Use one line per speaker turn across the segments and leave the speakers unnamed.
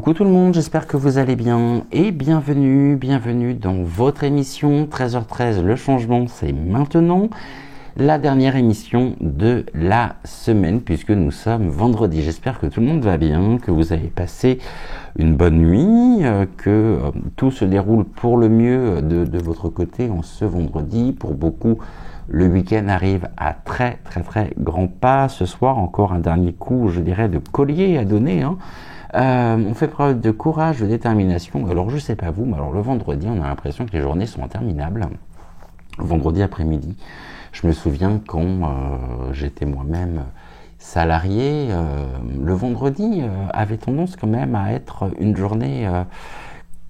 Coucou tout le monde, j'espère que vous allez bien et bienvenue dans votre émission 13h13, le changement c'est maintenant, la dernière émission de la semaine puisque nous sommes vendredi. J'espère que tout le monde va bien, que vous avez passé une bonne nuit, que tout se déroule pour le mieux de votre côté en ce vendredi. Pour beaucoup, le week-end arrive à très grands pas. Ce soir, encore un dernier coup, je dirais, de collier à donner, hein. On fait preuve de courage, de détermination. Alors je sais pas vous, mais alors le vendredi, on a l'impression que les journées sont interminables. Vendredi après-midi, je me souviens quand j'étais moi-même salarié, le vendredi avait tendance quand même à être une journée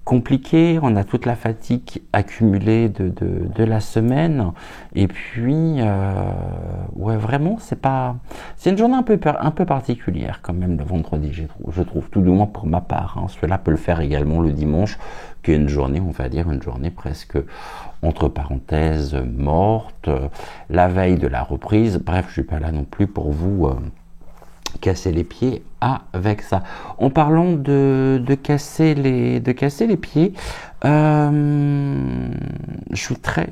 compliqué, on a toute la fatigue accumulée de la semaine, et puis ouais, vraiment c'est une journée un peu particulière quand même le vendredi, je trouve, tout du moins pour ma part, hein. Cela peut le faire également le dimanche, qui est une journée, on va dire une journée presque entre parenthèses morte, la veille de la reprise. Bref, je suis pas là non plus pour vous casser les pieds avec ça. En parlant de casser les pieds, je suis très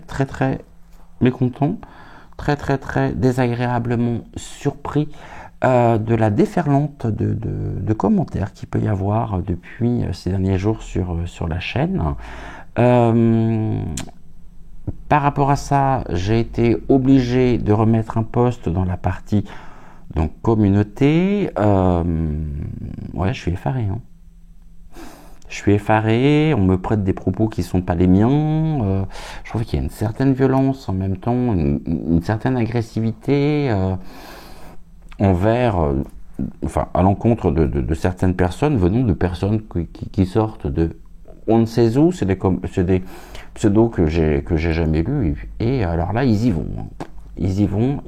mécontent, très désagréablement surpris de la déferlante de commentaires qu'il peut y avoir depuis ces derniers jours sur la chaîne. Par rapport à ça, j'ai été obligé de remettre un post dans la partie donc communauté. Ouais, je suis effaré, hein. Je suis effaré, on me prête des propos qui sont pas les miens. Je trouve qu'il y a une certaine violence en même temps, une certaine agressivité envers, enfin à l'encontre de certaines personnes, venant de personnes qui sortent de on ne sait où. C'est des pseudos que j'ai jamais lus, et alors là ils y vont, hein. Ils y vont.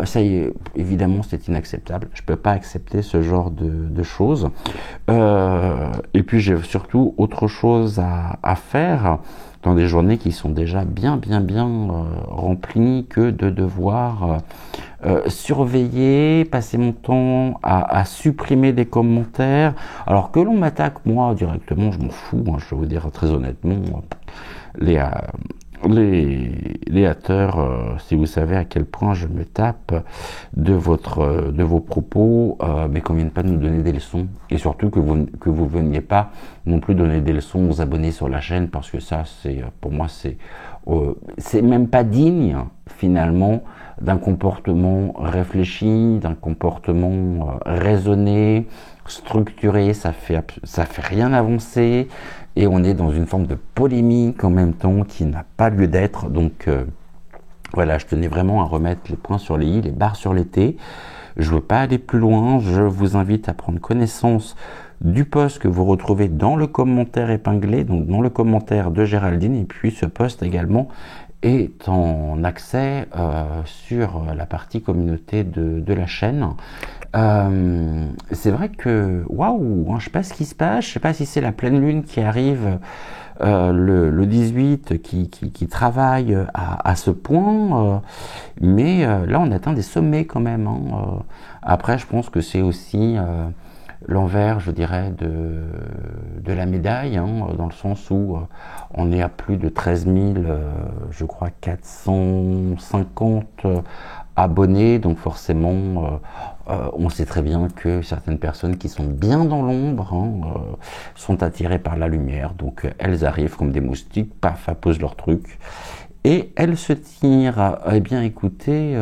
Ça y est, évidemment c'est inacceptable, je peux pas accepter ce genre de choses, et puis j'ai surtout autre chose à faire dans des journées qui sont déjà bien remplies, que de devoir surveiller, passer mon temps à supprimer des commentaires, alors que l'on m'attaque moi directement, je m'en fous, hein, je vais vous dire très honnêtement, les haters, si vous savez à quel point je me tape de vos propos, mais qu'on ne vienne pas nous donner des leçons, et surtout que vous veniez pas non plus donner des leçons aux abonnés sur la chaîne, parce que ça, c'est pour moi, c'est même pas digne finalement d'un comportement réfléchi, d'un comportement raisonné, structuré. Ça fait rien avancer, et on est dans une forme de polémique en même temps qui n'a pas lieu d'être. Donc voilà, je tenais vraiment à remettre les points sur les i, les barres sur les t. Je veux pas aller plus loin, je vous invite à prendre connaissance du post que vous retrouvez dans le commentaire épinglé, donc dans le commentaire de Géraldine, et puis ce post également est en accès sur la partie communauté de la chaîne. C'est vrai que waouh, hein, je sais pas ce qui se passe, je sais pas si c'est la pleine lune qui arrive le 18 qui travaille à ce point, mais là on atteint des sommets quand même, hein. Après je pense que c'est aussi l'envers, je dirais, de la médaille, hein, dans le sens où on est à plus de 13 000, je crois 450 abonnés, donc forcément on sait très bien que certaines personnes qui sont bien dans l'ombre, hein, sont attirées par la lumière, donc elles arrivent comme des moustiques, paf, elles posent leur truc et elles se tirent. Eh bien écoutez,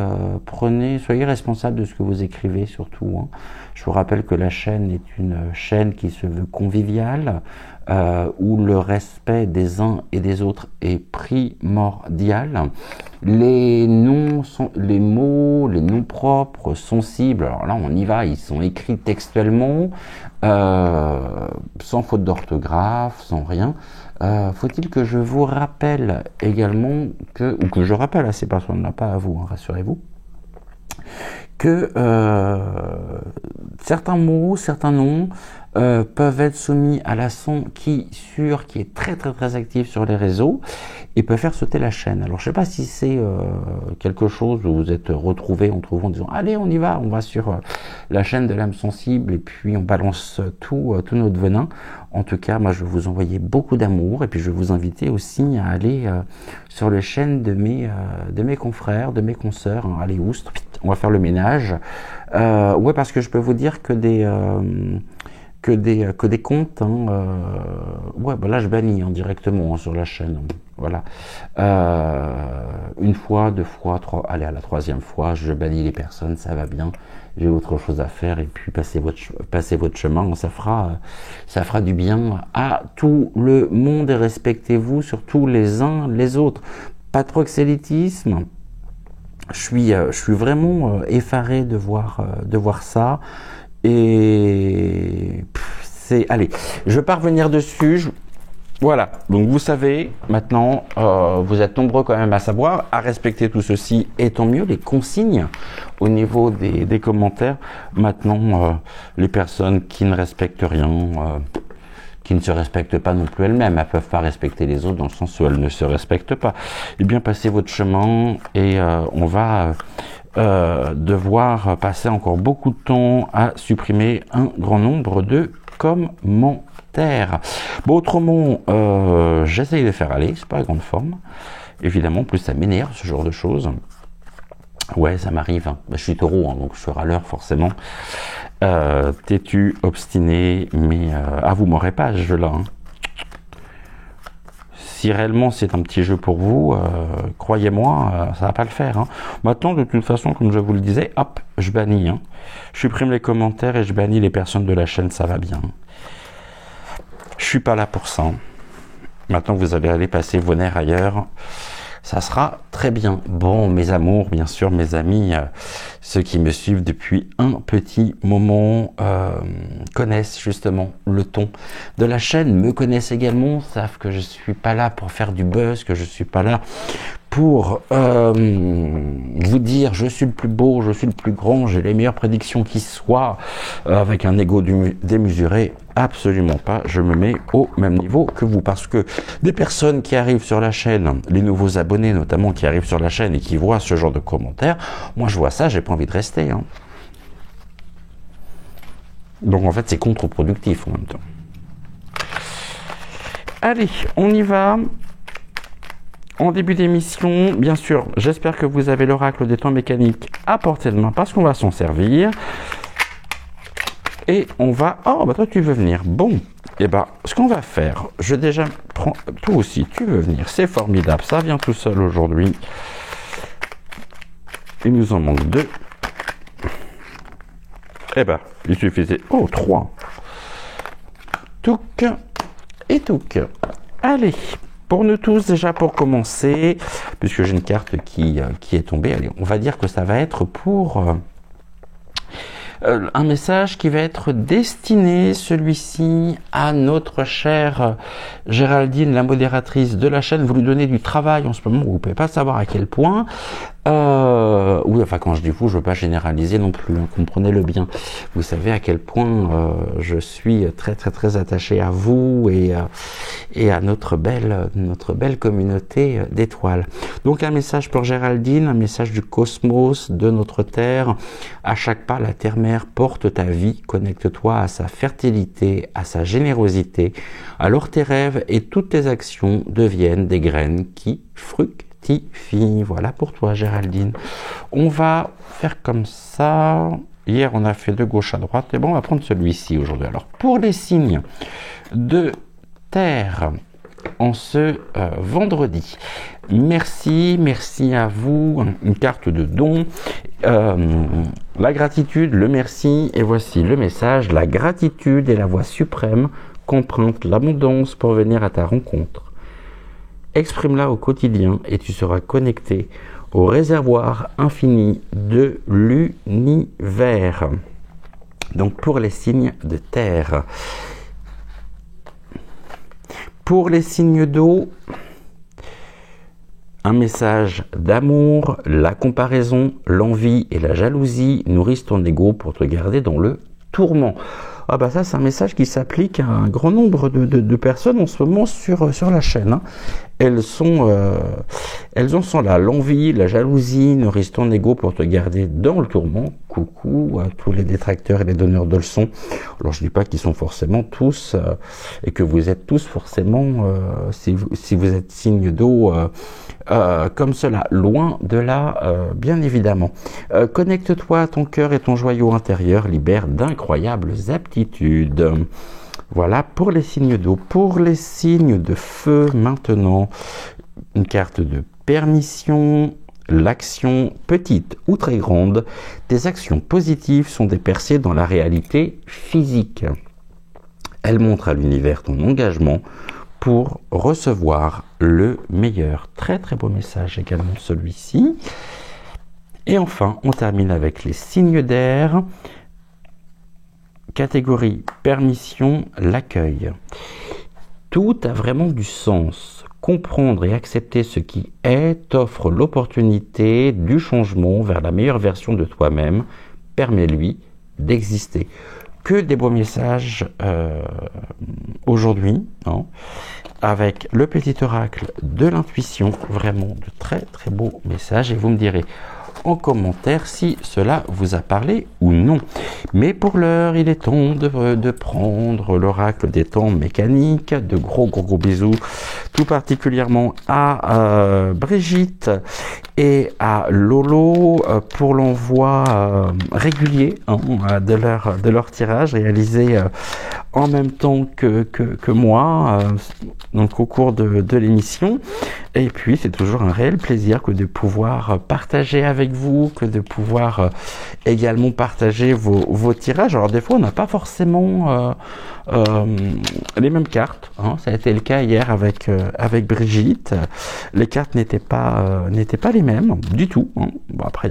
soyez responsable de ce que vous écrivez surtout, hein. Je vous rappelle que la chaîne est une chaîne qui se veut conviviale, où le respect des uns et des autres est primordial. Les mots, les noms propres sont cibles. Alors là, on y va, ils sont écrits textuellement, sans faute d'orthographe, sans rien. Faut-il que je vous rappelle également ou que je rappelle à ces personnes-là, pas à vous, hein, rassurez-vous, que certains mots, certains noms peuvent être soumis à la sonde qui est très très très active sur les réseaux et peut faire sauter la chaîne. Alors je sais pas si c'est quelque chose où vous êtes retrouvés en trouvant en disant allez on y va, on va sur la chaîne de l'âme sensible et puis on balance tout notre venin. En tout cas, moi je vais vous envoyer beaucoup d'amour et puis je vais vous inviter aussi à aller sur les chaînes de mes confrères, de mes consoeurs. Hein. Allez oust, on va faire le ménage. Ouais, parce que je peux vous dire que des comptes, hein, ouais, bah là je bannis directement hein, sur la chaîne. Voilà. Une fois, deux fois, trois, allez à la troisième fois, je bannis les personnes, ça va bien. J'ai autre chose à faire et puis passez votre chemin, ça fera du bien à tout le monde et respectez-vous surtout les uns les autres. Pas de proxélytisme. Je suis vraiment effaré de voir ça. Et allez, je vais pas revenir dessus. Voilà, donc vous savez, maintenant, vous êtes nombreux quand même à savoir, à respecter tout ceci, et tant mieux, les consignes au niveau des commentaires. Maintenant, les personnes qui ne respectent rien, qui ne se respectent pas non plus elles-mêmes, elles peuvent pas respecter les autres dans le sens où elles ne se respectent pas. Eh bien, passez votre chemin et on va devoir passer encore beaucoup de temps à supprimer un grand nombre de commentaires. Bon, autrement, j'essaye de faire aller, c'est pas la grande forme. Évidemment, plus ça m'énerve, ce genre de choses. Ouais, ça m'arrive. Hein. Je suis taureau, hein, donc je suis râleur forcément. Têtu, obstiné, mais ah, vous m'aurez pas ce jeu-là. Hein. Si réellement c'est un petit jeu pour vous, croyez-moi, ça va pas le faire. Hein. Maintenant, de toute façon, comme je vous le disais, hop, je bannis. Hein. Je supprime les commentaires et je bannis les personnes de la chaîne, ça va bien. Je suis pas là pour ça. Maintenant, vous allez aller passer vos nerfs ailleurs. Ça sera très bien. Bon, mes amours, bien sûr, mes amis, ceux qui me suivent depuis un petit moment connaissent justement le ton de la chaîne, me connaissent également, savent que je suis pas là pour faire du buzz, que je suis pas là pour vous dire je suis le plus beau, je suis le plus grand, j'ai les meilleures prédictions qui soient, avec un ego démesuré. Absolument pas, je me mets au même niveau que vous, parce que des personnes qui arrivent sur la chaîne, les nouveaux abonnés notamment qui arrivent sur la chaîne et qui voient ce genre de commentaires, moi je vois ça, j'ai pas envie de rester. Hein. Donc en fait c'est contre-productif en même temps. Allez, on y va. En début d'émission, bien sûr, j'espère que vous avez l'oracle des temps mécaniques à portée de main parce qu'on va s'en servir. Et on va... Oh, bah toi, tu veux venir. Bon, et bah, ce qu'on va faire, je déjà prends... Toi aussi, tu veux venir. C'est formidable. Ça vient tout seul aujourd'hui. Il nous en manque 2. Eh bah, il suffisait... Oh, 3. Touc et touc. Allez, pour nous tous, déjà pour commencer, puisque j'ai une carte qui est tombée, allez, on va dire que ça va être pour... un message qui va être destiné, celui-ci, à notre chère Géraldine, la modératrice de la chaîne. Vous lui donnez du travail en ce moment, vous ne pouvez pas savoir à quel point. Oui, enfin, quand je dis vous, je ne veux pas généraliser non plus, hein, comprenez-le bien. Vous savez à quel point je suis très très très attaché à vous et à notre belle communauté d'étoiles. Donc un message pour Géraldine, un message du cosmos, de notre Terre. À chaque pas, la Terre-Mère porte ta vie, connecte-toi à sa fertilité, à sa générosité. Alors tes rêves et toutes tes actions deviennent des graines qui fructifient. Voilà pour toi, Géraldine. On va faire comme ça. Hier, on a fait de gauche à droite. Et bon, on va prendre celui-ci aujourd'hui. Alors, pour les signes de terre en ce vendredi, merci à vous. Une carte de don. La gratitude, le merci. Et voici le message. La gratitude est la voie suprême qu'emprunte l'abondance pour venir à ta rencontre. Exprime-la au quotidien et tu seras connecté au réservoir infini de l'univers. Donc pour les signes de terre. Pour les signes d'eau, un message d'amour, la comparaison, l'envie et la jalousie nourrissent ton ego pour te garder dans le tourment. Ah bah ça, c'est un message qui s'applique à un grand nombre de personnes en ce moment sur la chaîne. Hein. Elles en sont là. L'envie, la jalousie nourrissent ton ego pour te garder dans le tourment. Coucou à tous les détracteurs et les donneurs de leçons. Alors je dis pas qu'ils sont forcément tous et que vous êtes tous forcément, si vous êtes signe d'eau comme cela, loin de là, bien évidemment. Connecte-toi à ton cœur et ton joyau intérieur libère d'incroyables aptitudes. Voilà pour les signes d'eau. Pour les signes de feu, maintenant, une carte de permission. L'action, petite ou très grande, tes actions positives sont des percées dans la réalité physique. Elles montrent à l'univers ton engagement pour recevoir le meilleur. Très très beau message également celui-ci. Et enfin, on termine avec les signes d'air. Catégorie permission, l'accueil. Tout a vraiment du sens. Comprendre et accepter ce qui est t'offre l'opportunité du changement vers la meilleure version de toi-même. Permets-lui d'exister. Que des beaux messages aujourd'hui, hein, avec le petit oracle de l'intuition. Vraiment de très très beaux messages. Et vous me direz en commentaire si cela vous a parlé ou non. Mais pour l'heure, il est temps de prendre l'oracle des temps mécaniques. De gros bisous, tout particulièrement à Brigitte et à Lolo pour l'envoi régulier de leur tirage réalisé en même temps que moi, donc au cours de l'émission. Et puis c'est toujours un réel plaisir que de pouvoir partager avec vous, que de pouvoir également partager vos tirages. Alors des fois on n'a pas forcément les mêmes cartes, hein. Ça a été le cas hier avec Brigitte. Les cartes n'étaient pas les mêmes du tout, hein. Bon, après,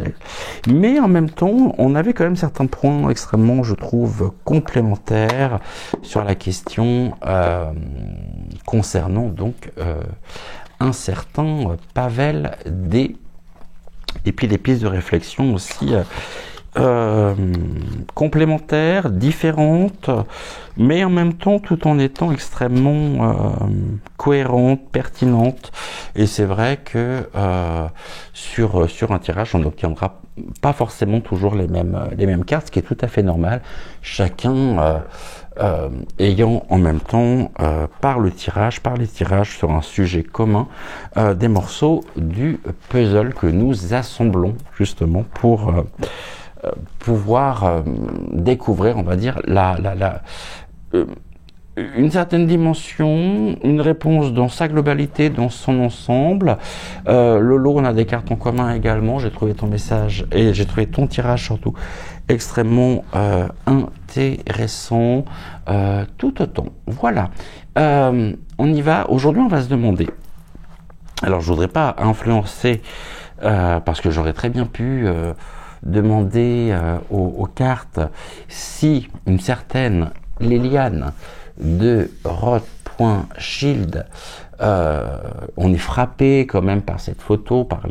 mais en même temps on avait quand même certains points extrêmement, je trouve, complémentaires sur la question concernant donc un certain Pavel D. Et puis des pistes de réflexion aussi complémentaires, différentes, mais en même temps tout en étant extrêmement cohérentes, pertinentes. Et c'est vrai que sur un tirage, on n'obtiendra pas forcément toujours les mêmes cartes, ce qui est tout à fait normal. Chacun ayant en même temps par les tirages sur un sujet commun des morceaux du puzzle que nous assemblons justement pour pouvoir découvrir, on va dire, une certaine dimension, une réponse dans sa globalité, dans son ensemble. Lolo, on a des cartes en commun également. J'ai trouvé ton message et j'ai trouvé ton tirage surtout extrêmement intéressant, tout autant. Voilà. On y va. Aujourd'hui, on va se demander. Alors, je voudrais pas influencer parce que j'aurais très bien pu demander aux cartes si une certaine Liliane de Roth.Shield, on est frappé quand même par cette photo, par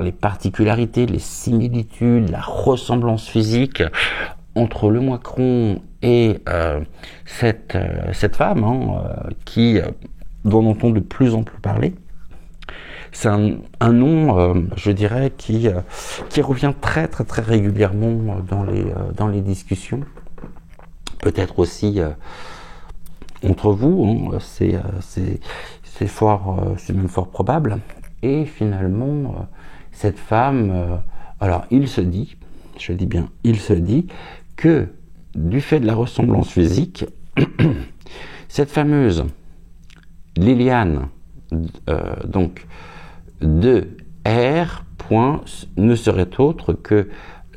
les particularités, les similitudes, la ressemblance physique entre le moicron et cette femme dont on entend de plus en plus parler. C'est un nom, je dirais, qui revient très très très régulièrement dans les discussions. Peut-être aussi entre vous, hein, c'est même fort probable. Et finalement, cette femme, alors il se dit, je dis bien, il se dit que du fait de la ressemblance physique, cette fameuse Liliane, donc de R. ne serait autre que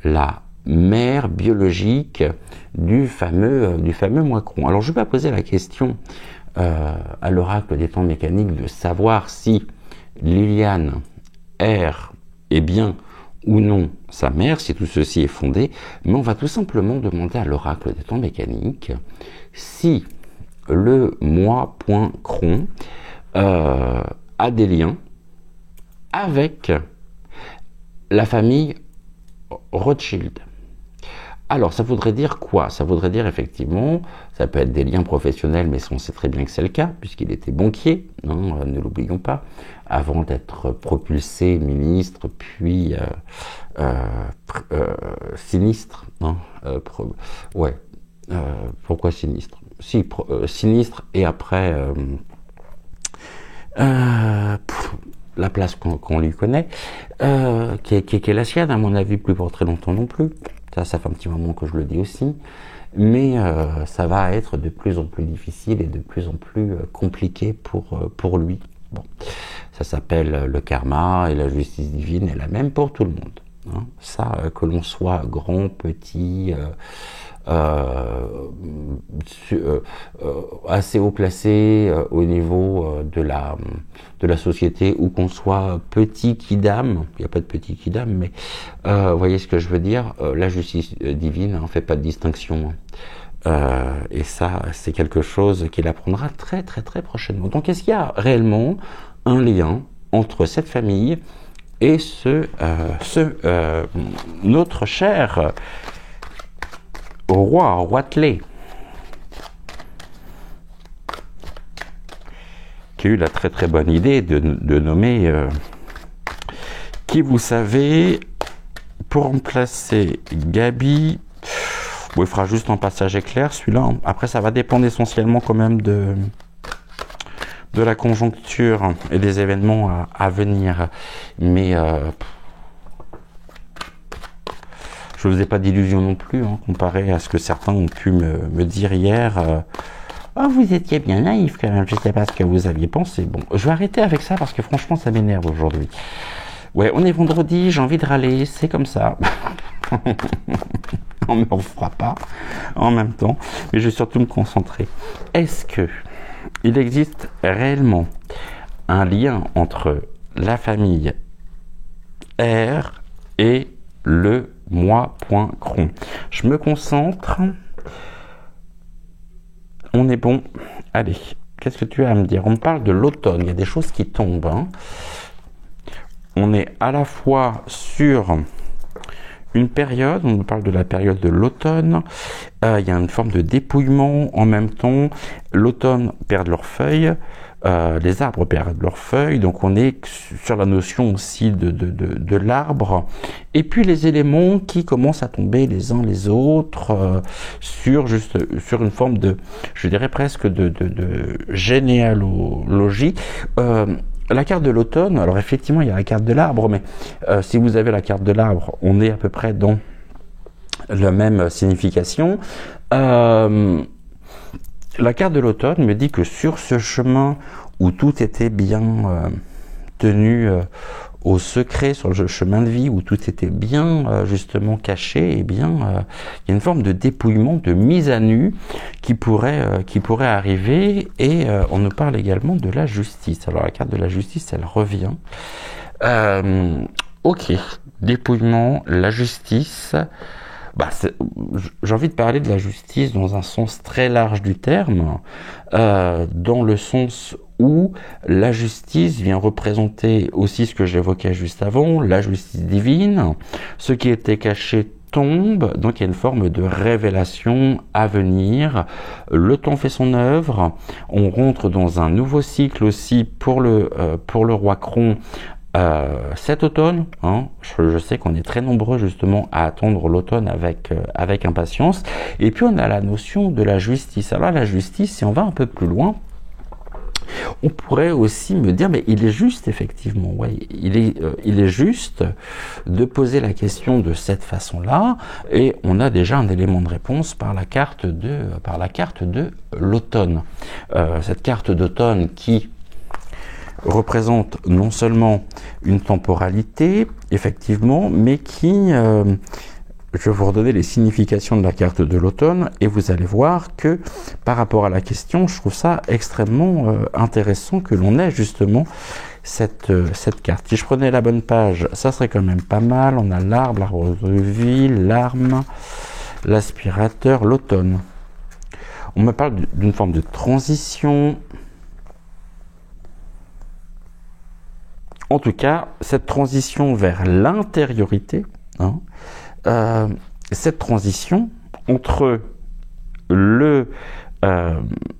la mère biologique du fameux moicron. Alors je vais pas poser la question à l'oracle des temps mécaniques de savoir si Liliane R est bien ou non sa mère, si tout ceci est fondé, mais on va tout simplement demander à l'oracle des temps mécaniques si le moi.cron a des liens avec la famille Rothschild. Alors, ça voudrait dire quoi? Ça voudrait dire effectivement, ça peut être des liens professionnels, mais on sait très bien que c'est le cas, puisqu'il était banquier, hein, ne l'oublions pas, avant d'être propulsé ministre, puis sinistre. Hein, ouais, pourquoi sinistre? Si, sinistre, et après la place qu'on lui connaît, qui est la sienne, à mon avis, plus pour très longtemps non plus. Ça fait un petit moment que je le dis aussi, mais ça va être de plus en plus difficile et de plus en plus compliqué pour lui. Bon, ça s'appelle le karma, et la justice divine est la même pour tout le monde. Hein. Ça, que l'on soit grand, petit, assez haut placé au niveau de la société, ou qu'on soit petit kidam, il n'y a pas de petit kidam, mais vous voyez ce que je veux dire, la justice divine ne fait pas de distinction. Et ça, c'est quelque chose qu'il apprendra très très très prochainement. Donc est-ce qu'il y a réellement un lien entre cette famille et notre cher Roitelet, qui a eu la très très bonne idée de nommer qui, vous savez, pour remplacer Gabi. Bon, il fera juste un passage éclair, celui-là. Hein. Après, ça va dépendre essentiellement quand même de la conjoncture et des événements à venir. Mais je ne vous ai pas d'illusion non plus, hein, comparé à ce que certains ont pu me dire hier. Oh, vous étiez bien naïf quand même, je ne sais pas ce que vous aviez pensé. Bon, je vais arrêter avec ça parce que franchement, ça m'énerve aujourd'hui. Ouais, on est vendredi, j'ai envie de râler, c'est comme ça. On ne me refera pas en même temps, mais je vais surtout me concentrer. Est-ce que il existe réellement un lien entre la famille R et le moi.cron? Je me concentre. On est bon. Allez, qu'est-ce que tu as à me dire? On me parle de l'automne, il y a des choses qui tombent. Hein. On est à la fois sur une période, on nous parle de la période de l'automne, il y a une forme de dépouillement en même temps, l'automne perd leurs feuilles, les arbres perdent leurs feuilles, donc on est sur la notion aussi de l'arbre, et puis les éléments qui commencent à tomber les uns les autres, sur une forme de, je dirais presque de généalogie. La carte de l'automne, alors effectivement il y a la carte de l'arbre, mais si vous avez la carte de l'arbre, on est à peu près dans la même signification. La carte de l'automne me dit que sur ce chemin où tout était bien tenu au secret, sur le chemin de vie où tout était bien justement caché, et bien il y a une forme de dépouillement, de mise à nu qui pourrait arriver, et on nous parle également de la justice. Alors la carte de la justice, elle revient. Ok, dépouillement, la justice. Bah, j'ai envie de parler de la justice dans un sens très large du terme, dans le sens où la justice vient représenter aussi ce que j'évoquais juste avant, la justice divine. Ce qui était caché tombe, donc il y a une forme de révélation à venir. Le temps fait son œuvre, on rentre dans un nouveau cycle aussi pour le roi Cron. Cet automne, hein, je sais qu'on est très nombreux justement à attendre l'automne avec impatience. Et puis on a la notion de la justice. Alors la justice, si on va un peu plus loin, on pourrait aussi me dire, mais il est juste effectivement, ouais, il est juste de poser la question de cette façon-là, et on a déjà un élément de réponse par la carte de l'automne. Cette carte d'automne qui représente non seulement une temporalité, effectivement, mais qui, je vais vous redonner les significations de la carte de l'automne, et vous allez voir que par rapport à la question, je trouve ça extrêmement intéressant que l'on ait justement cette carte. Si je prenais la bonne page, ça serait quand même pas mal. On a l'arbre, l'arbre de vie, l'arme, l'aspirateur, l'automne. On me parle d'une forme de transition. En tout cas, cette transition vers l'intériorité, hein, cette transition entre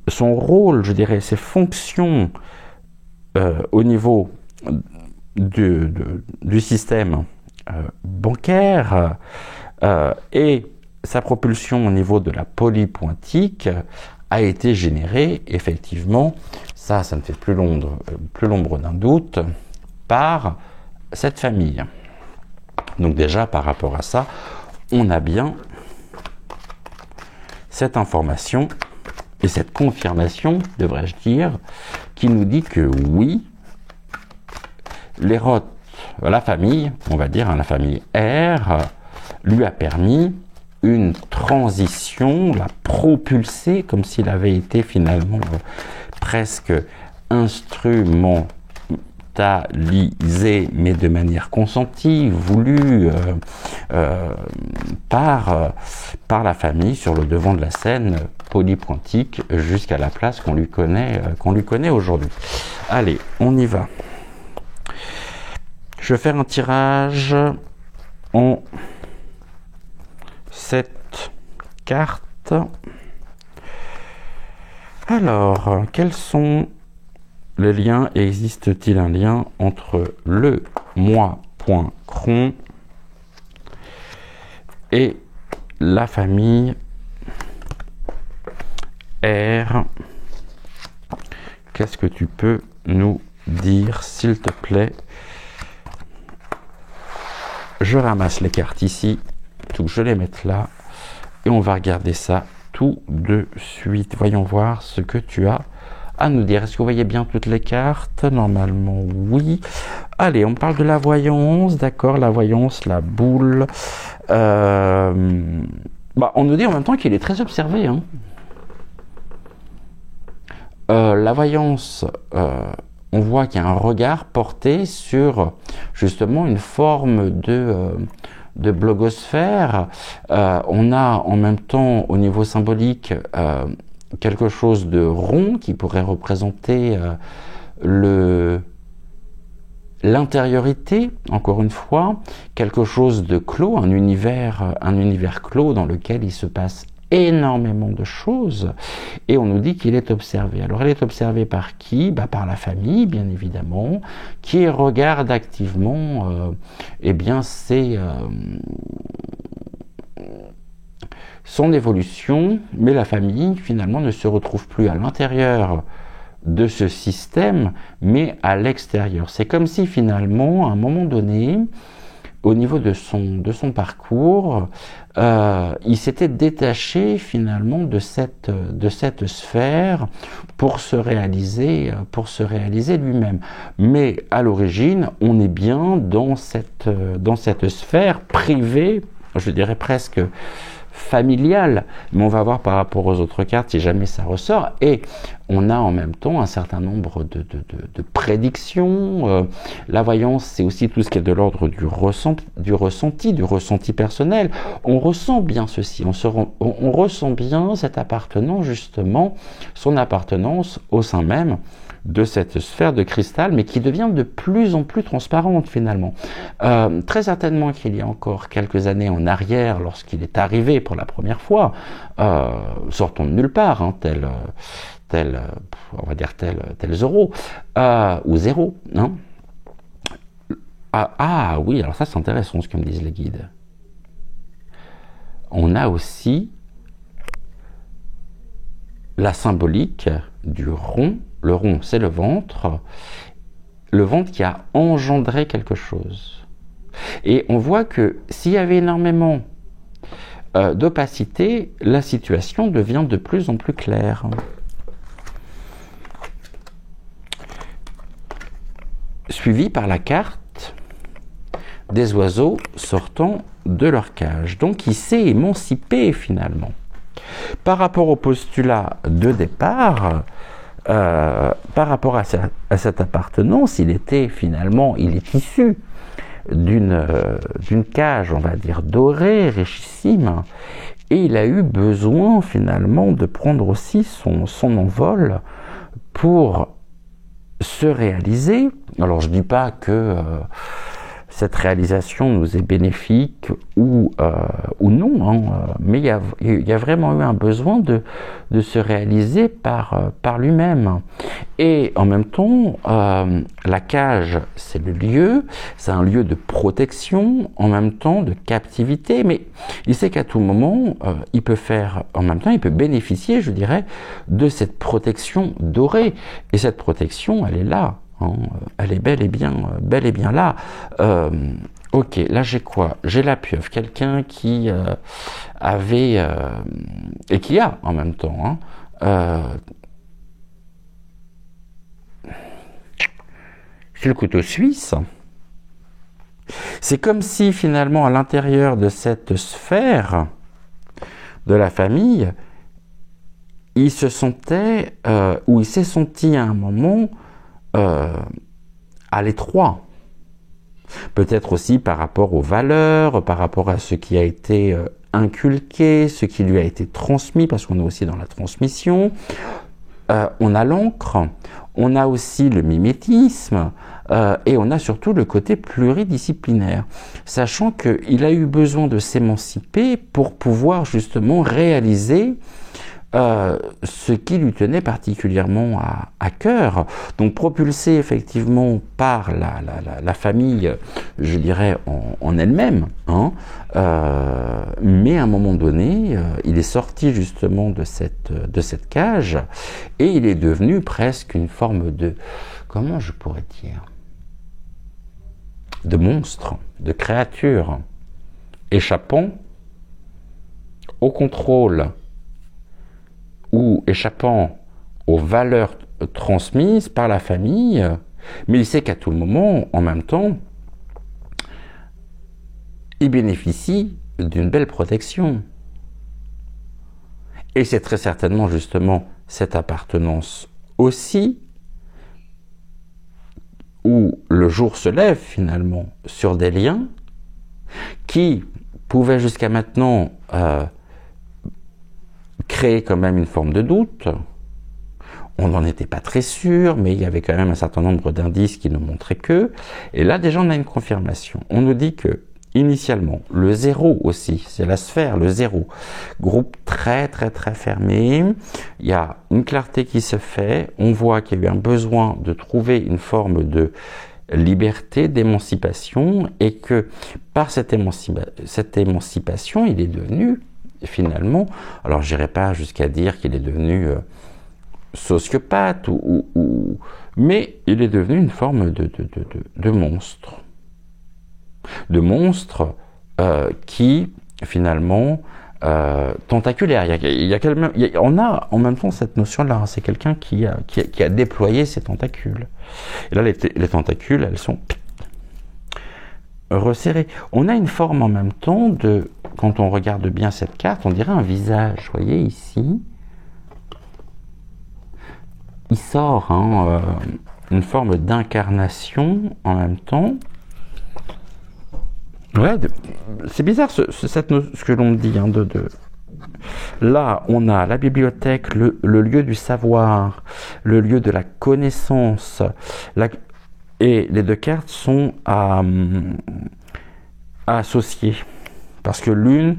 son rôle, je dirais, ses fonctions au niveau du système bancaire et sa propulsion au niveau de la polypointique a été générée, effectivement, ça ne fait plus l'ombre d'un doute, par cette famille. Donc déjà, par rapport à ça, on a bien cette information et cette confirmation, devrais-je dire, qui nous dit que oui, les Roth, la famille, on va dire, la famille R, lui a permis une transition, l'a propulsé comme s'il avait été finalement presque instrumentalisé, mais de manière consentie, voulue par la famille sur le devant de la scène polypointique jusqu'à la place qu'on lui connaît aujourd'hui. Allez, on y va. Je vais faire un tirage en 7 cartes. Alors, quels sont les liens? Existe-t-il un lien entre le moi.cron et la famille R? Qu'est-ce que tu peux nous dire, s'il te plaît? Je ramasse les cartes ici, donc je les mets là, et on va regarder ça tout de suite. Voyons voir ce que tu as à nous dire. Est-ce que vous voyez bien toutes les cartes? Normalement, oui. Allez, on parle de la voyance, d'accord, la voyance, la boule. On nous dit en même temps qu'il est très observé. Hein. La voyance, on voit qu'il y a un regard porté sur justement une forme de blogosphère. On a en même temps au niveau symbolique quelque chose de rond qui pourrait représenter l'intériorité, encore une fois, quelque chose de clos, un univers clos dans lequel il se passe énormément de choses, et on nous dit qu'il est observé. Alors il est observé par qui? Par la famille, bien évidemment, qui regarde activement son évolution, mais la famille finalement ne se retrouve plus à l'intérieur de ce système, mais à l'extérieur. C'est comme si finalement, à un moment donné, au niveau de son parcours, il s'était détaché finalement de cette sphère pour se réaliser lui-même. Mais à l'origine, on est bien dans cette sphère privée, je dirais presque familiale, mais on va voir par rapport aux autres cartes si jamais ça ressort, et on a en même temps un certain nombre de prédictions. La voyance, c'est aussi tout ce qui est de l'ordre du ressenti personnel. On ressent bien ceci, on ressent bien cette appartenance, justement, son appartenance au sein même de cette sphère de cristal, mais qui devient de plus en plus transparente finalement. Très certainement qu'il y a encore quelques années en arrière, lorsqu'il est arrivé pour la première fois, sortant de nulle part, hein, tel Zoro, ou Zéro. Hein. Oui, alors ça c'est intéressant ce que me disent les guides. On a aussi la symbolique du rond. Le rond, c'est le ventre qui a engendré quelque chose. Et on voit que s'il y avait énormément d'opacité, la situation devient de plus en plus claire. Suivi par la carte des oiseaux sortant de leur cage. Donc il s'est émancipé finalement. Par rapport au postulat de départ, par rapport à cette appartenance, il est issu d'une cage, on va dire, dorée, richissime, et il a eu besoin finalement de prendre aussi son envol pour se réaliser. Alors je dis pas que cette réalisation nous est bénéfique ou non, hein, mais il y a vraiment eu un besoin de se réaliser par lui-même. Et en même temps, la cage, c'est le lieu, c'est un lieu de protection, en même temps de captivité, mais il sait qu'à tout moment, il peut faire, en même temps, il peut bénéficier, je dirais, de cette protection dorée. Et cette protection, elle est là. Hein, elle est bel et bien là. Ok, là j'ai quoi? J'ai la pieuvre, quelqu'un qui avait et qui a en même temps. Hein, c'est le couteau suisse. C'est comme si finalement à l'intérieur de cette sphère de la famille, il se sentait ou il s'est senti à un moment à l'étroit. Peut-être aussi par rapport aux valeurs, par rapport à ce qui a été inculqué, ce qui lui a été transmis, parce qu'on est aussi dans la transmission. On a l'encre, on a aussi le mimétisme, et on a surtout le côté pluridisciplinaire, sachant qu'il a eu besoin de s'émanciper pour pouvoir justement réaliser ce qui lui tenait particulièrement à cœur. Donc propulsé effectivement par la famille, je dirais, en elle-même, hein, mais à un moment donné, il est sorti justement de cette cage et il est devenu presque une forme de, comment je pourrais dire, de monstre, de créature, échappant au contrôle ou échappant aux valeurs transmises par la famille, mais il sait qu'à tout moment, en même temps, il bénéficie d'une belle protection. Et c'est très certainement justement cette appartenance aussi où le jour se lève finalement sur des liens qui pouvaient jusqu'à maintenant créer quand même une forme de doute. On n'en était pas très sûr, mais il y avait quand même un certain nombre d'indices qui nous montraient que. Et là, déjà, on a une confirmation. On nous dit que, initialement, le zéro aussi, c'est la sphère, le zéro, groupe très très très fermé. Il y a une clarté qui se fait. On voit qu'il y a eu un besoin de trouver une forme de liberté, d'émancipation, et que par cette émancipation, il est devenu finalement, alors je n'irai pas jusqu'à dire qu'il est devenu sociopathe, mais il est devenu une forme de monstre. De monstre qui, finalement, tentaculaire. On a en même temps cette notion-là, hein, c'est quelqu'un qui a déployé ses tentacules. Et là, les tentacules, elles sont resserrées. On a une forme en même temps de, quand on regarde bien cette carte, on dirait un visage. Vous voyez ici, il sort une forme d'incarnation en même temps. Ouais, c'est bizarre ce que l'on dit. Hein, Là, on a la bibliothèque, le lieu du savoir, le lieu de la connaissance. Et les deux cartes sont à associer. Parce que l'une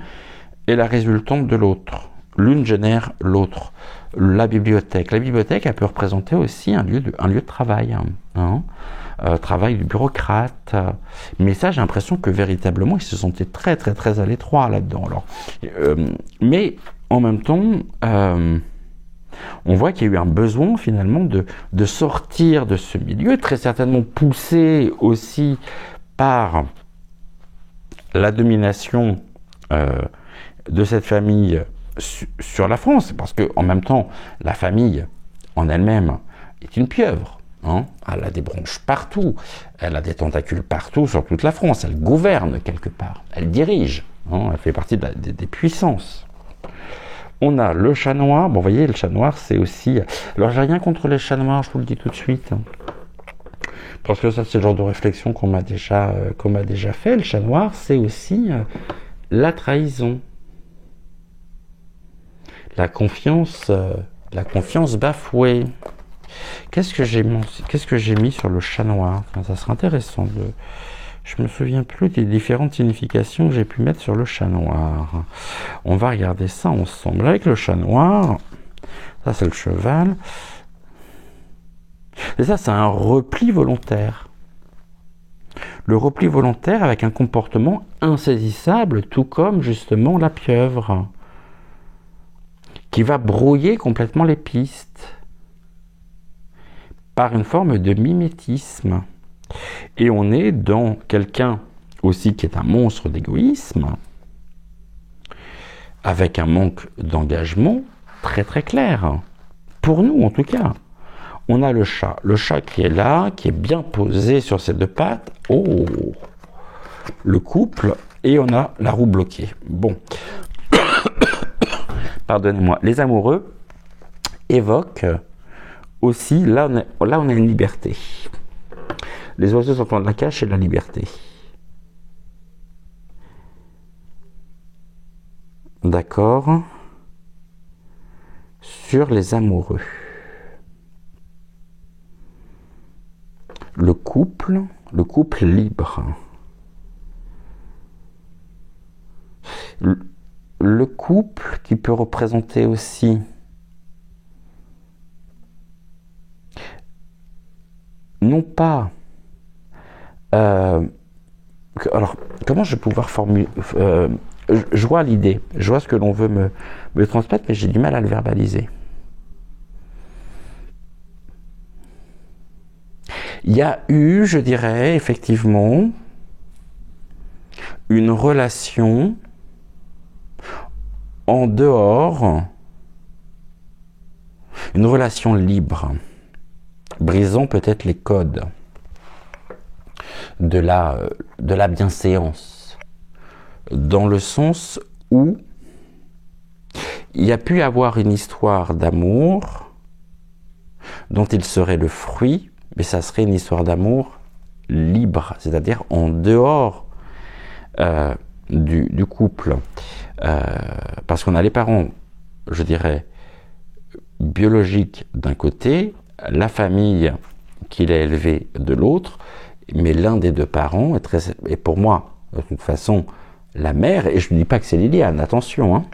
est la résultante de l'autre. L'une génère l'autre. La bibliothèque, elle peut représenter aussi un lieu de travail. Travail du bureaucrate. Mais ça, j'ai l'impression que véritablement, ils se sentaient très, très, très à l'étroit là-dedans. Alors, mais en même temps, on voit qu'il y a eu un besoin finalement de sortir de ce milieu, très certainement poussé aussi par la domination de cette famille sur la France, parce que en même temps, la famille en elle-même est une pieuvre. Hein, elle a des branches partout, elle a des tentacules partout sur toute la France, elle gouverne quelque part, elle dirige, hein, elle fait partie des puissances. On a le chat noir, bon vous voyez le chat noir c'est aussi, alors j'ai rien contre les chats noirs, je vous le dis tout de suite, hein, parce que ça c'est le genre de réflexion qu'on m'a déjà fait. Le chat noir c'est aussi la trahison, la confiance bafouée. Qu'est-ce que j'ai mis sur le chat noir? Ça serait intéressant de... Je me souviens plus des différentes significations que j'ai pu mettre sur le chat noir. On va regarder ça ensemble. Avec le chat noir, ça c'est le cheval. Et ça, c'est un repli volontaire. Le repli volontaire avec un comportement insaisissable, tout comme justement la pieuvre, qui va brouiller complètement les pistes par une forme de mimétisme. Et on est dans quelqu'un aussi qui est un monstre d'égoïsme, avec un manque d'engagement très très clair. Pour nous en tout cas. On a le chat qui est là, qui est bien posé sur ses deux pattes. Oh, le couple, et on a la roue bloquée. Bon, pardonnez-moi, les amoureux évoquent aussi, là on a une liberté. Les oiseaux sortant de la cage, c'est la liberté. D'accord. Sur les amoureux. Le couple libre. Le couple qui peut représenter aussi non pas alors comment je vais pouvoir formuler je vois l'idée, je vois ce que l'on veut me transmettre, mais j'ai du mal à le verbaliser. Il y a eu, je dirais, effectivement, une relation en dehors, une relation libre, brisant peut-être les codes de la bienséance, dans le sens où il y a pu avoir une histoire d'amour dont il serait le fruit, mais ça serait une histoire d'amour libre, c'est-à-dire en dehors du couple. Parce qu'on a les parents, je dirais, biologiques d'un côté, la famille qu'il a élevée de l'autre, mais l'un des deux parents est pour moi, de toute façon, la mère, et je ne dis pas que c'est Liliane, attention,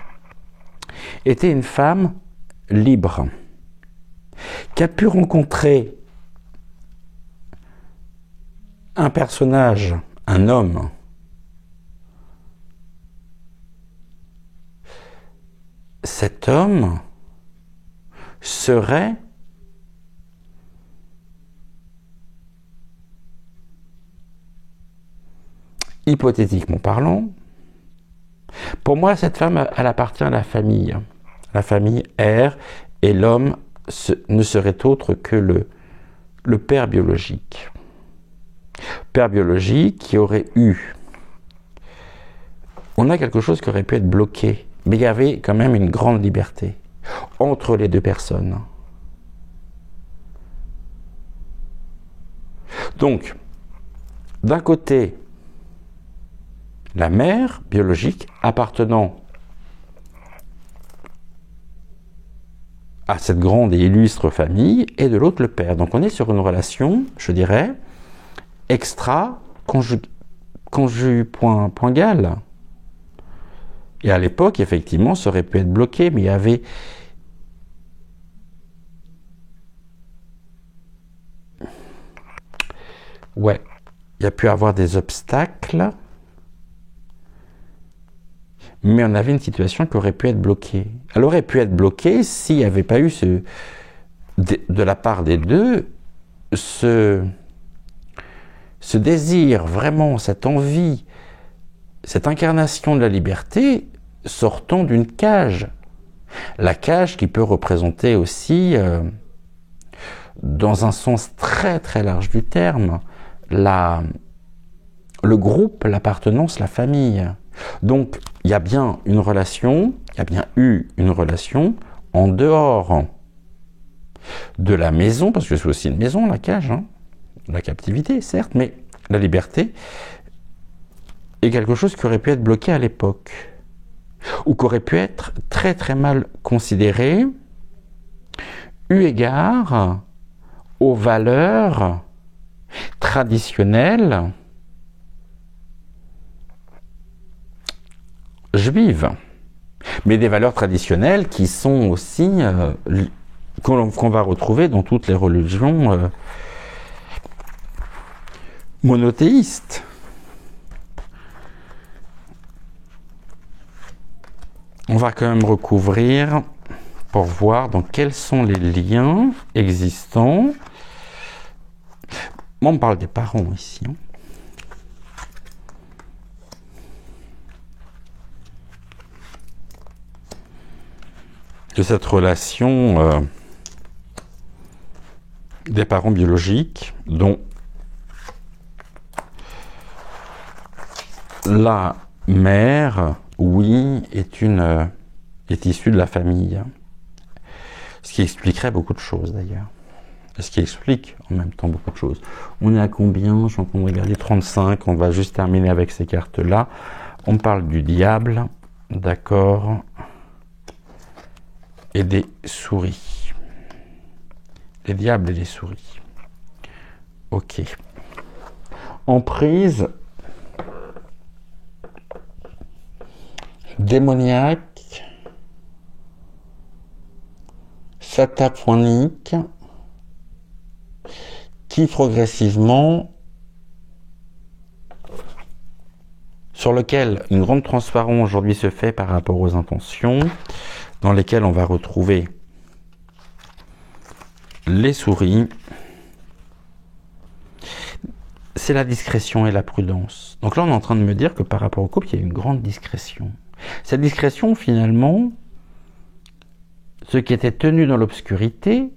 était une femme libre, qui a pu rencontrer un personnage, un homme, cet homme serait hypothétiquement parlant, pour moi cette femme elle appartient à la famille R, et l'homme ne serait autre que le père biologique. Père biologique qui aurait eu, on a quelque chose qui aurait pu être bloqué, mais il y avait quand même une grande liberté entre les deux personnes. Donc, d'un côté, la mère biologique appartenant à cette grande et illustre famille, et de l'autre le père. Donc on est sur une relation, je dirais, extra-conjugale. Et à l'époque, effectivement, ça aurait pu être bloqué, mais il y avait il y a pu avoir des obstacles, mais on avait une situation qui aurait pu être bloquée. Elle aurait pu être bloquée s'il n'y avait pas eu de la part des deux ce désir, vraiment, cette envie, cette incarnation de la liberté sortant d'une cage. La cage qui peut représenter aussi, dans un sens très très large du terme, le groupe, l'appartenance, la famille. Donc, il y a bien eu une relation en dehors de la maison, parce que c'est aussi une maison, la cage, la captivité, certes, mais la liberté est quelque chose qui aurait pu être bloqué à l'époque, ou qui aurait pu être très très mal considéré, eu égard aux valeurs traditionnelles juive, mais des valeurs traditionnelles qui sont aussi qu'on va retrouver dans toutes les religions monothéistes. On va quand même recouvrir pour voir donc quels sont les liens existants. On parle des parents ici. De cette relation des parents biologiques dont la mère, oui, est issue de la famille. Ce qui expliquerait beaucoup de choses d'ailleurs. Ce qui explique en même temps beaucoup de choses. On est à combien? Je suis en train de regarder 35. On va juste terminer avec ces cartes-là. On parle du diable, d'accord, et des souris. Les diables et les souris. Ok. Emprise démoniaque, sataphonique, qui progressivement, sur lequel une grande transparence aujourd'hui se fait par rapport aux intentions, dans lesquelles on va retrouver les souris, c'est la discrétion et la prudence. Donc là, on est en train de me dire que par rapport au couple, il y a une grande discrétion. Cette discrétion, finalement, ce qui était tenu dans l'obscurité,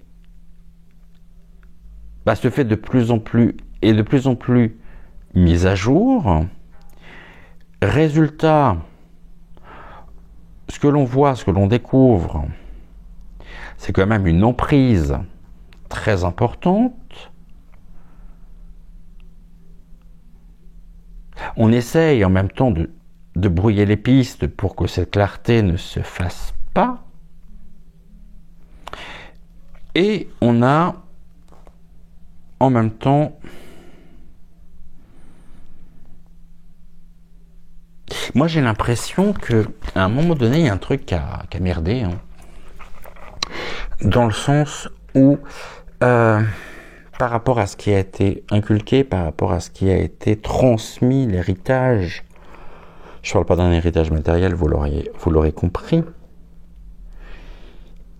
se fait de plus en plus et de plus en plus mis à jour. Résultat, ce que l'on voit, ce que l'on découvre, c'est quand même une emprise très importante. On essaye en même temps de brouiller les pistes pour que cette clarté ne se fasse pas. Et on a en même temps, moi j'ai l'impression qu'à un moment donné, il y a un truc qui a merdé. Dans le sens où, par rapport à ce qui a été inculqué, par rapport à ce qui a été transmis, l'héritage, je ne parle pas d'un héritage matériel, vous l'aurez compris,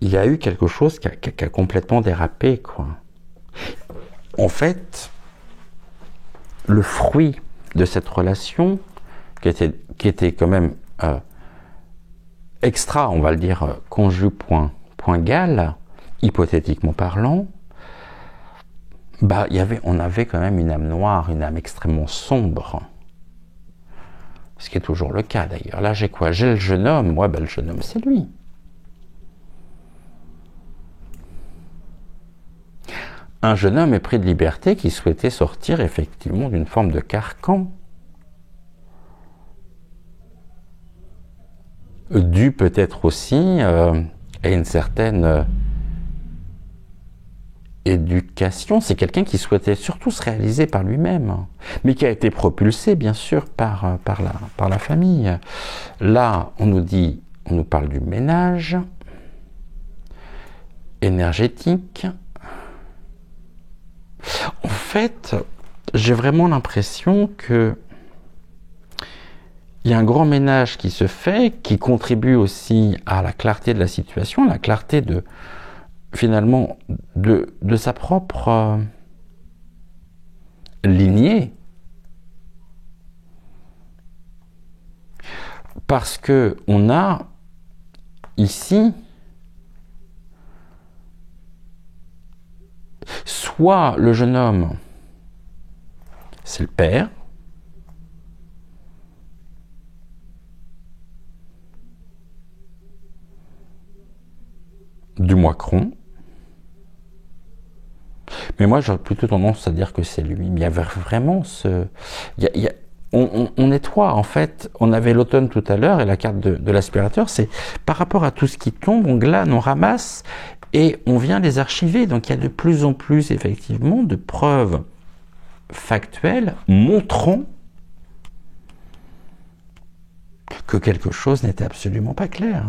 il y a eu quelque chose qui a complètement dérapé, quoi. En fait, le fruit de cette relation, qui était quand même extra, on va le dire, conjugal, hypothétiquement parlant, on avait quand même une âme noire, une âme extrêmement sombre. Ce qui est toujours le cas d'ailleurs. Là, j'ai quoi? J'ai le jeune homme. Ouais, le jeune homme, c'est lui. Un jeune homme épris de liberté qui souhaitait sortir effectivement d'une forme de carcan. Dû peut-être aussi à une certaine éducation. C'est quelqu'un qui souhaitait surtout se réaliser par lui-même, mais qui a été propulsé bien sûr par la famille. Là, on nous parle du ménage énergétique. En fait, j'ai vraiment l'impression que il y a un grand ménage qui se fait, qui contribue aussi à la clarté de la situation, la clarté finalement de sa propre lignée. Parce que on a ici soit le jeune homme, c'est le père, du moicron, mais moi j'aurais plutôt tendance à dire que c'est lui. Mais il y avait vraiment on nettoie en fait. On avait l'automne tout à l'heure et la carte de l'aspirateur, c'est par rapport à tout ce qui tombe, on glane, on ramasse et on vient les archiver. Donc il y a de plus en plus effectivement de preuves factuelles montrant que quelque chose n'était absolument pas clair.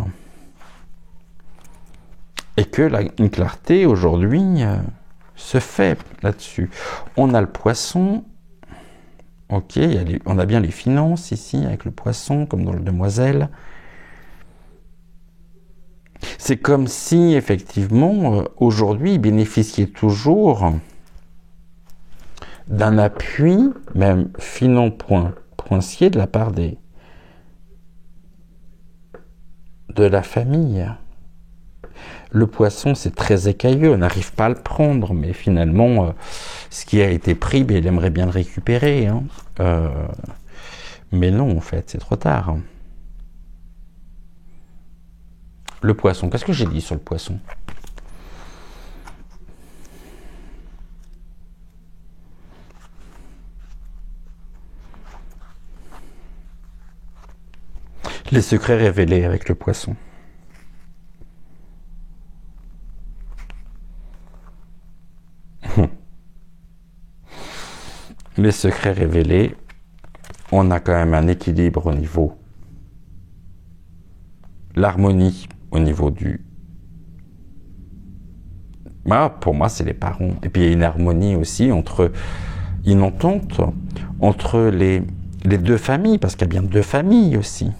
Et que une clarté aujourd'hui se fait là-dessus. On a le poisson, ok, on a bien les finances ici avec le poisson, comme dans le Demoiselle. C'est comme si, effectivement, aujourd'hui, il bénéficiait toujours d'un appui, même poincier, de la part de la famille. Le poisson, c'est très écailleux, on n'arrive pas à le prendre, mais finalement, ce qui a été pris, il aimerait bien le récupérer. Hein. Mais non, en fait, c'est trop tard. Le poisson, qu'est-ce que j'ai dit sur le poisson ? Les secrets révélés avec le poisson. Les secrets révélés, on a quand même un équilibre au niveau, l'harmonie au niveau du... pour moi, c'est les parents. Et puis il y a une harmonie aussi une entente entre les deux familles, parce qu'il y a bien deux familles aussi.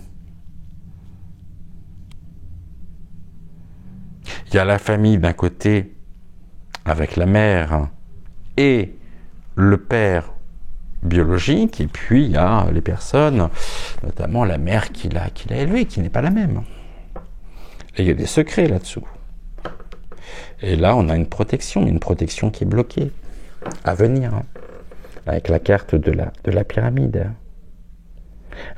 Il y a la famille d'un côté avec la mère et le père biologique, et puis il y a les personnes, notamment la mère qui l'a élevé, qui n'est pas la même. Et il y a des secrets là-dessous. Et là, on a une protection qui est bloquée, à venir, hein, avec la carte de la pyramide.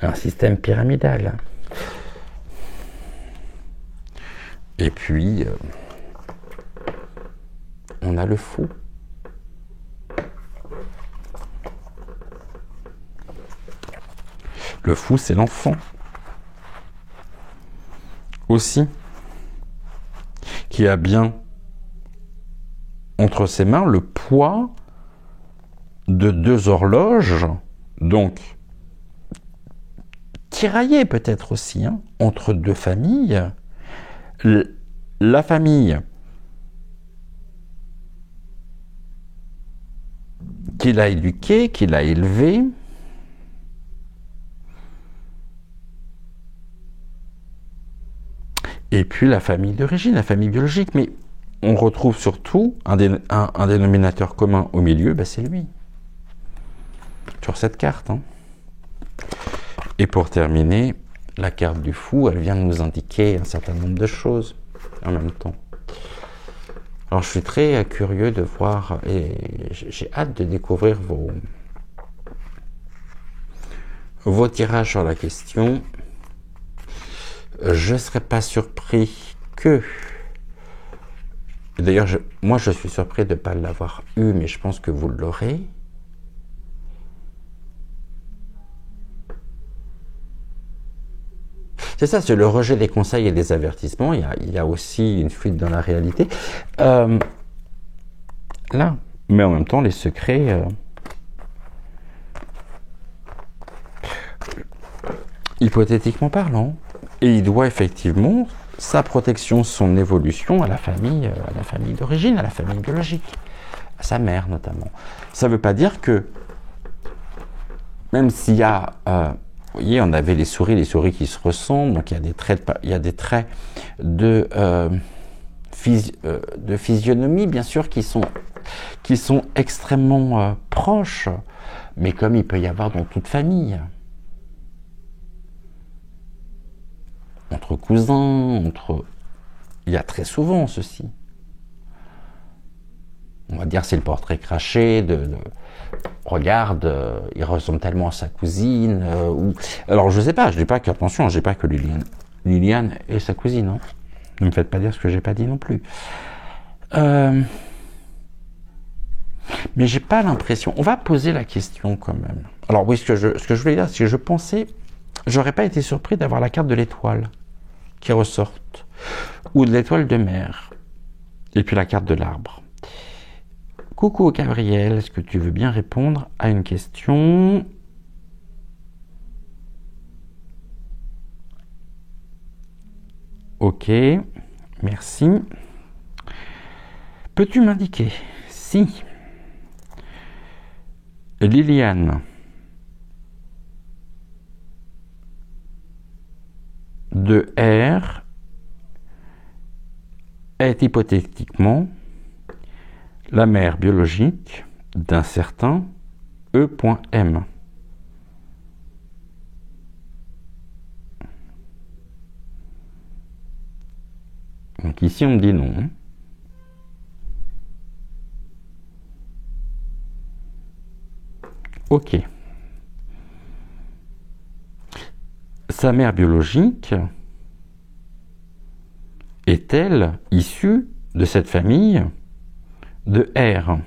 Un système pyramidal. Et puis, on a le fou. Le fou, c'est l'enfant. Aussi, qui a bien entre ses mains le poids de deux horloges, donc tiraillées peut-être aussi, hein, entre deux familles. La famille qu'il a éduquée, qu'il a élevée, et puis la famille d'origine, la famille biologique. Mais on retrouve surtout un dénominateur commun au milieu, c'est lui. Sur cette carte. Hein. Et pour terminer, la carte du fou, elle vient de nous indiquer un certain nombre de choses en même temps. Alors je suis très curieux de voir, et j'ai hâte de découvrir vos tirages sur la question. Je ne serais pas surpris que... D'ailleurs, moi je suis surpris de ne pas l'avoir eu, mais je pense que vous l'aurez. C'est ça, c'est le rejet des conseils et des avertissements. Il y a aussi une fuite dans la réalité. Là, mais en même temps, les secrets... hypothétiquement parlant, et il doit effectivement sa protection, son évolution à la famille d'origine, à la famille biologique, à sa mère notamment. Ça ne veut pas dire que, même s'il y a... vous voyez, on avait les souris qui se ressemblent, donc il y a des traits de physionomie, bien sûr, qui sont extrêmement proches, mais comme il peut y avoir dans toute famille. Entre cousins, il y a très souvent ceci. On va dire c'est le portrait craché regarde, il ressemble tellement à sa cousine. Alors je sais pas, je dis pas qu'attention, je dis pas que Liliane est sa cousine. Hein. Ne me faites pas dire ce que j'ai pas dit non plus. Mais j'ai pas l'impression. On va poser la question quand même. Alors oui, ce que je voulais dire, c'est que je pensais, j'aurais pas été surpris d'avoir la carte de l'étoile qui ressorte, ou de l'étoile de mer, et puis la carte de l'arbre. Coucou Gabriel, est-ce que tu veux bien répondre à une question ? Ok, merci. Peux-tu m'indiquer si Liliane de R est hypothétiquement la mère biologique d'un certain E.M. Donc ici on me dit non. Ok. Sa mère biologique est-elle issue de cette famille de R?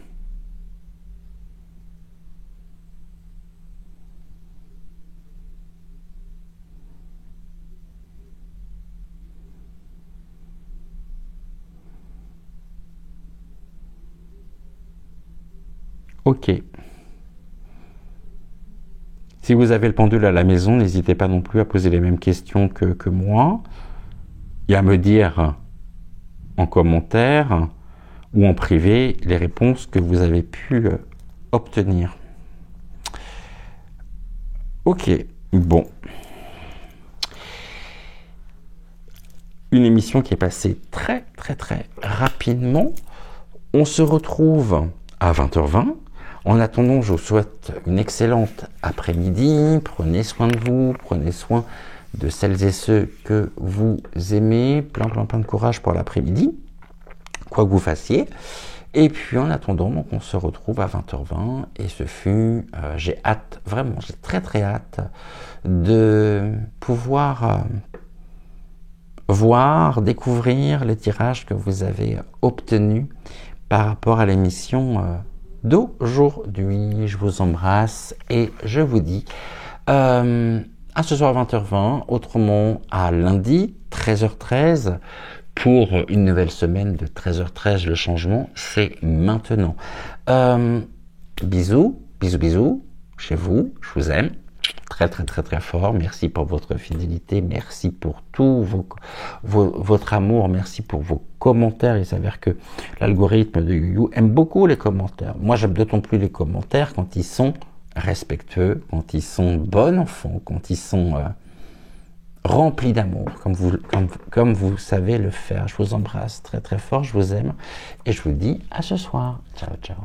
Ok. Si vous avez le pendule à la maison, n'hésitez pas non plus à poser les mêmes questions que moi et à me dire en commentaire ou en privé les réponses que vous avez pu obtenir. Ok, bon. Une émission qui est passée très rapidement. On se retrouve à 20h20. En attendant, je vous souhaite une excellente après-midi. Prenez soin de vous, prenez soin de celles et ceux que vous aimez. Plein de courage pour l'après-midi, quoi que vous fassiez. Et puis en attendant, donc, on se retrouve à 20h20 et ce fut, j'ai hâte, vraiment, j'ai très hâte de pouvoir voir, découvrir les tirages que vous avez obtenus par rapport à l'émission d'aujourd'hui. Je vous embrasse et je vous dis à ce soir 20h20, autrement à lundi 13h13 pour une nouvelle semaine de 13h13. Le changement, c'est maintenant. Bisous chez vous, je vous aime très fort. Merci pour votre fidélité, merci pour tout votre amour, merci pour vos commentaires. Il s'avère que l'algorithme de You aime beaucoup les commentaires. Moi, j'aime d'autant plus les commentaires quand ils sont respectueux, quand ils sont bons enfants, quand ils sont remplis d'amour, comme vous savez le faire. Je vous embrasse très fort, je vous aime et je vous dis à ce soir. Ciao.